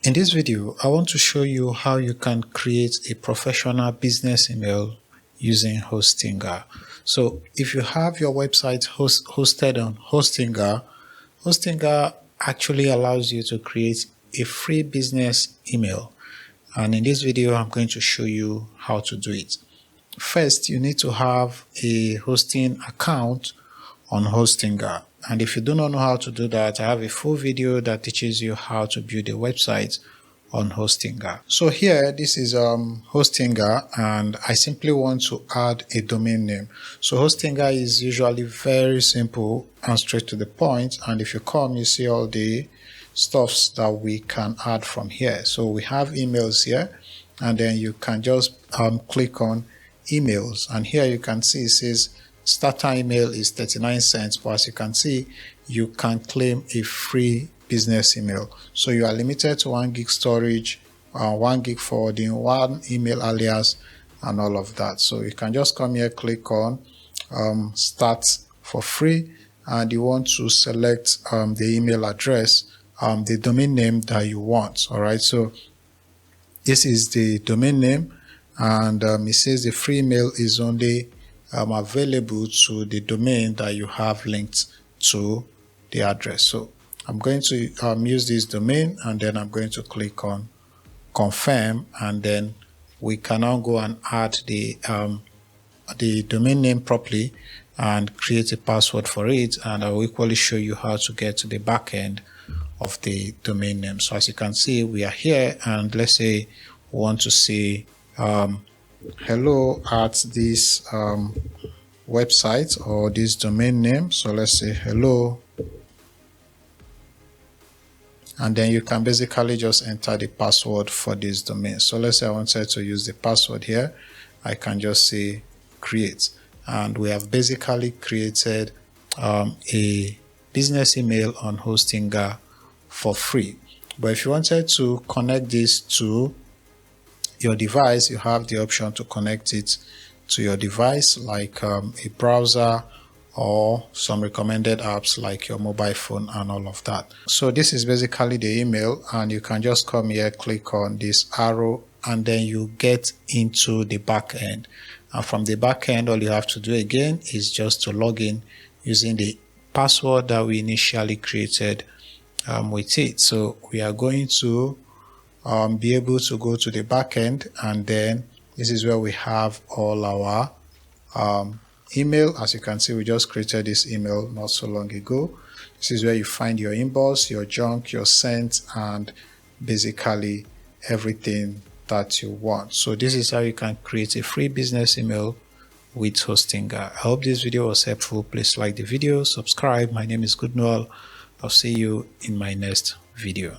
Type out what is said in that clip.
In this video, I want to show you how you can create a professional business email using Hostinger. So if you have your website hosted on Hostinger, Hostinger actually allows you to create a free business email. And in this video, I'm going to show you how to do it. First, you need to have a hosting account on Hostinger. And if you do not know how to do that, I have a full video that teaches you how to build a website on Hostinger. So here, this is Hostinger, and I simply want to add a domain name. So Hostinger is usually very simple and straight to the point. And if you come, you see all the stuffs that we can add from here. So we have emails here, and then you can just click on emails. And here you can see it says starter email is 39 cents, but as you can see, you can claim a free business email. So you are limited to 1 gig storage, 1 gig forwarding, 1 email alias, and all of that. So you can just come here, click on start for free, and you want to select the email address, the domain name that you want. All right, so this is the domain name, and it says the free email is only available to the domain that you have linked to the address. So I'm going to use this domain, and then I'm going to click on confirm, and then we can now go and add the domain name properly and create a password for it, and I will equally show you how to get to the back end of the domain name. So as you can see, we are here, and let's say we want to see hello at this website or this domain name. So let's say hello, and then you can basically just enter the password for this domain. So let's say I wanted to use the password here. I can just say create, and we have basically created a business email on Hostinger for free. But if you wanted to connect this to your device, you have the option to connect it to your device, like a browser or some recommended apps like your mobile phone and all of that. So this is basically the email, and you can just come here, click on this arrow, and then you get into the back end. And from the back end, all you have to do again is just to log in using the password that we initially created with it. So we are going to be able to go to the back end, and then this is where we have all our email. As you can see, we just created this email not so long ago. This is where you find your inbox, your junk, your sent, and basically everything that you want. So this is how you can create a free business email with Hostinger. I hope this video was helpful. Please like the video, subscribe. My name is Goodnoel. I'll see you in my next video.